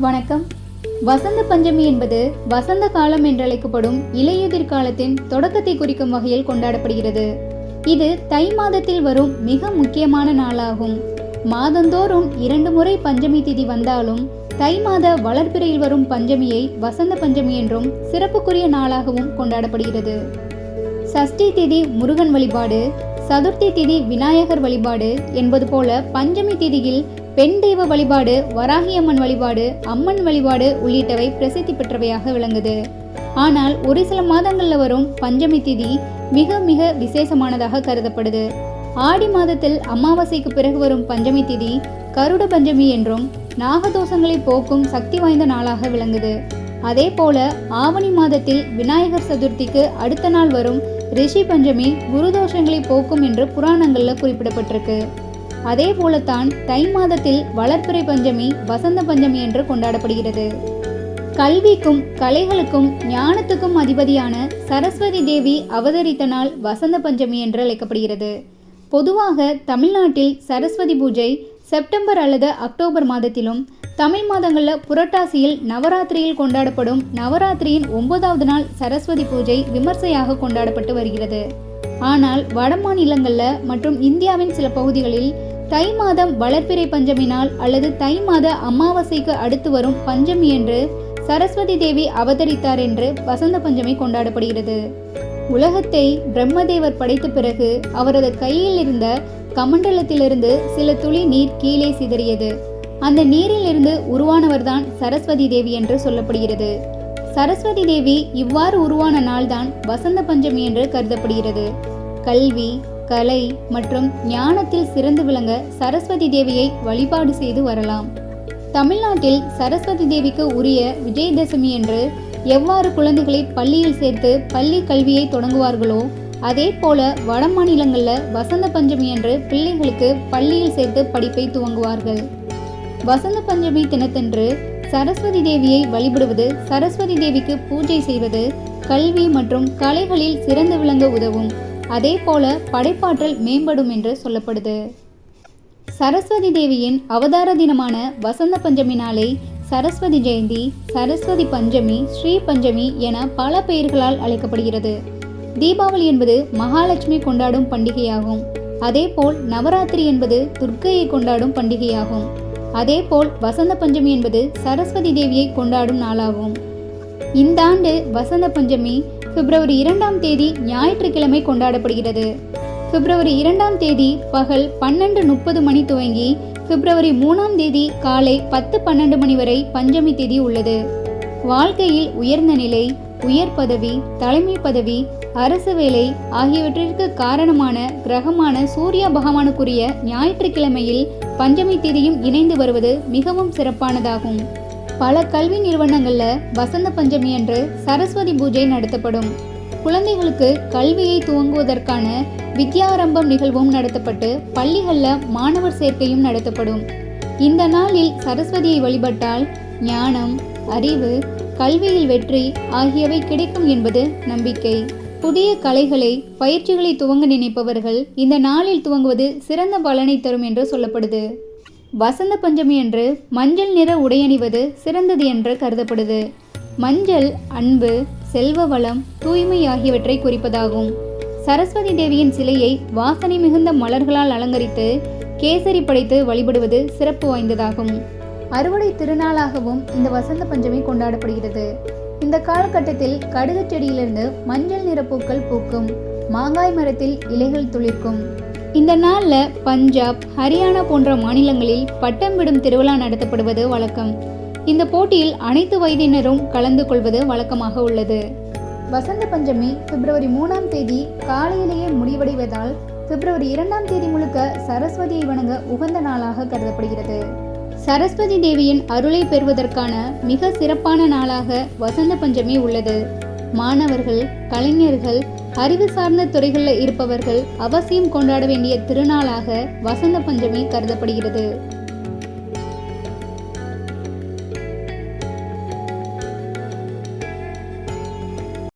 வணக்கம். வசந்த பஞ்சமி என்பது வசந்த காலம் என்றழைக்கப்படும் இலையுதிர் காலத்தின் தொடக்கத்தை குறிக்கும் வகையில் கொண்டாடப்படுகிறது. இது தை மாதத்தில் வரும் மிக முக்கியமான நாளாகும். மாதந்தோறும் 2 முறை பஞ்சமி திதி வந்தாலும் தை மாத வளர்பிறையில் வரும் பஞ்சமியை வசந்த பஞ்சமி என்றும் சிறப்புக்குரிய நாளாகவும் கொண்டாடப்படுகிறது. சஷ்டி திதி முருகன் வழிபாடு, சதுர்த்தி திதி விநாயகர் வழிபாடு என்பது போல பஞ்சமி திதியில் பெண் தெய்வ வழிபாடு, வராகியம்மன் வழிபாடு, அம்மன் வழிபாடு உள்ளிட்டவை பிரசித்தி பெற்றவையாக விளங்குது. ஆனால் ஒரு சில மாதங்களில் வரும் பஞ்சமி திதி மிக மிக விசேஷமானதாக கருதப்படுது. ஆடி மாதத்தில் அமாவாசைக்கு பிறகு வரும் பஞ்சமி திதி கருட பஞ்சமி என்றும் நாகதோஷங்களை போக்கும் சக்தி வாய்ந்த நாளாக விளங்குது. அதே போல ஆவணி மாதத்தில் விநாயகர் சதுர்த்திக்கு அடுத்த நாள் வரும் ரிஷி பஞ்சமி குருதோஷங்களை போக்கும் என்று புராணங்களில் குறிப்பிடப்பட்டிருக்கு. அதே போலத்தான் தை மாதத்தில் வளர்பிறை பஞ்சமி வசந்த பஞ்சமி என்று கொண்டாடப்படுகிறது. கல்விக்கும் கலைகளுக்கும் ஞானத்துக்கும் அதிபதியான சரஸ்வதி தேவி அவதரித்த நாள் வசந்த பஞ்சமி என்று அழைக்கப்படுகிறது. பொதுவாக தமிழ்நாட்டில் சரஸ்வதி பூஜை செப்டம்பர் அல்லது அக்டோபர் மாதத்திலும், தமிழ் மாதங்களில் புரட்டாசியில் நவராத்திரியில் கொண்டாடப்படும் நவராத்திரியின் 9வது நாள் சரஸ்வதி பூஜை விமர்சையாக கொண்டாடப்பட்டு வருகிறது. ஆனால் வட மாநிலங்களில் மற்றும் இந்தியாவின் சில பகுதிகளில் தை மாதம் வளர்பிறை பஞ்சமி நாள் அல்லது தை மாத அமாவாசைக்கு அடுத்து வரும் பஞ்சமி என்று சரஸ்வதி தேவி அவதரித்தார் என்று வசந்த பஞ்சமி கொண்டாடப்படுகிறது. உலகத்தை பிரம்மதேவர் படைத்த பிறகு அவரது கையில் இருந்த கமண்டலத்திலிருந்து சில துளி நீர் கீழே சிதறியது. அந்த நீரில் இருந்து உருவானவர்தான் சரஸ்வதி தேவி என்று சொல்லப்படுகிறது. சரஸ்வதி தேவி இவ்வாறு உருவான நாள்தான் வசந்த பஞ்சமி என்று கருதப்படுகிறது. கல்வி, கலை மற்றும் ஞானத்தில் சிறந்து விளங்க சரஸ்வதி தேவியை வழிபாடு செய்து வரலாம். தமிழ்நாட்டில் சரஸ்வதி தேவிக்கு உரிய விஜயதசமி என்று எவ்வாறு குழந்தைகளை பள்ளியில் சேர்த்து பள்ளி கல்வியை தொடங்குவார்களோ அதே போல வட மாநிலங்களில் வசந்த பஞ்சமி என்று பிள்ளைகளுக்கு பள்ளியில் சேர்த்து படிப்பை துவங்குவார்கள். வசந்த பஞ்சமி தினத்தன்று சரஸ்வதி தேவியை வழிபடுவது, சரஸ்வதி தேவிக்கு பூஜை செய்வது கல்வி மற்றும் கலைகளில் சிறந்து விளங்க உதவும். அதே போல படைப்பாற்றல் மேம்படும் என்று சொல்லப்படுது. சரஸ்வதி தேவியின் அவதார தினமான வசந்த பஞ்சமி நாளை சரஸ்வதி ஜெயந்தி, சரஸ்வதி பஞ்சமி, ஸ்ரீ பஞ்சமி என பல பெயர்களால் அழைக்கப்படுகிறது. தீபாவளி என்பது மகாலட்சுமி கொண்டாடும் பண்டிகையாகும். அதேபோல் நவராத்திரி என்பது துர்க்கையை கொண்டாடும் பண்டிகையாகும். அதேபோல் வசந்த பஞ்சமி என்பது சரஸ்வதி தேவியை கொண்டாடும் நாளாகும். இந்த ஆண்டு வசந்த பஞ்சமி பிப்ரவரி 2ஆம் தேதி ஞாயிற்றுக்கிழமை கொண்டாடப்படுகிறது. பிப்ரவரி 2ஆம் தேதி பகல் 12:30 மணி துவங்கி பிப்ரவரி 3ஆம் தேதி காலை 10:12 மணி வரை பஞ்சமி தேதி உள்ளது. வாழ்க்கையில் உயர்ந்த நிலை, உயர் பதவி, தலைமை பதவி, அரசு வேலை ஆகியவற்றிற்கு காரணமான கிரகமான சூரிய பகவானுக்குரிய ஞாயிற்றுக்கிழமையில் பஞ்சமி தேதியும் இணைந்து வருவது மிகவும் சிறப்பானதாகும். பல கல்வி நிறுவனங்களில் வசந்த பஞ்சமி அன்று சரஸ்வதி பூஜை நடத்தப்படும். குழந்தைகளுக்கு கல்வியை துவங்குவதற்கான வித்யாரம்பம் நிகழ்வும் நடத்தப்பட்டு பள்ளிகளில் மாணவர் சேர்க்கையும் நடத்தப்படும். இந்த நாளில் சரஸ்வதியை வழிபட்டால் ஞானம், அறிவு, கல்வியில் வெற்றி ஆகியவை கிடைக்கும் என்பது நம்பிக்கை. புதிய கலைகளை, பயிற்சிகளை துவங்க நினைப்பவர்கள் இந்த நாளில் துவங்குவது சிறந்த பலனை தரும் என்று சொல்லப்படுது. வசந்த பஞ்சமி அன்று மஞ்சள் நிற உடையணிவது சிறந்தது என்று கருதப்படுது. மஞ்சள் அன்பு, செல்வ வளம், தூய்மை ஆகியவற்றை குறிப்பதாகும். சரஸ்வதி தேவியின் சிலையை வாசனை மிகுந்த மலர்களால் அலங்கரித்து கேசரி படைத்து வழிபடுவது சிறப்பு வாய்ந்ததாகும். அறுவடை திருநாளாகவும் இந்த வசந்த பஞ்சமி கொண்டாடப்படுகிறது. இந்த காலகட்டத்தில் கடுகு செடியிலிருந்து மஞ்சள் நிற பூக்கள் பூக்கும். மாங்காய் மரத்தில் இலைகள் துளிர்க்கும். இந்த நாளில் பஞ்சாப், ஹரியானா போன்ற மாநிலங்களில் பட்டம் விடும் திருவிழா நடத்தப்படுவது வழக்கம். இந்த போட்டியில் அனைத்து வயதினரும் கலந்து கொள்வது வழக்கமாக உள்ளது. வசந்த பஞ்சமி பிப்ரவரி 3ஆம் தேதி காலையிலேயே முடிவடைவதால் பிப்ரவரி 2ஆம் தேதி முழுக்க சரஸ்வதியை வணங்க உகந்த நாளாக கருதப்படுகிறது. சரஸ்வதி தேவியின் அருளை பெறுவதற்கான மிக சிறப்பான நாளாக வசந்த பஞ்சமி உள்ளது. மாணவர்கள், கலைஞர்கள், அறிவு சார்ந்த துறைகளில் இருப்பவர்கள் அவசியம் கொண்டாட வேண்டிய திருநாளாக வசந்த பஞ்சமி கருதப்படுகிறது.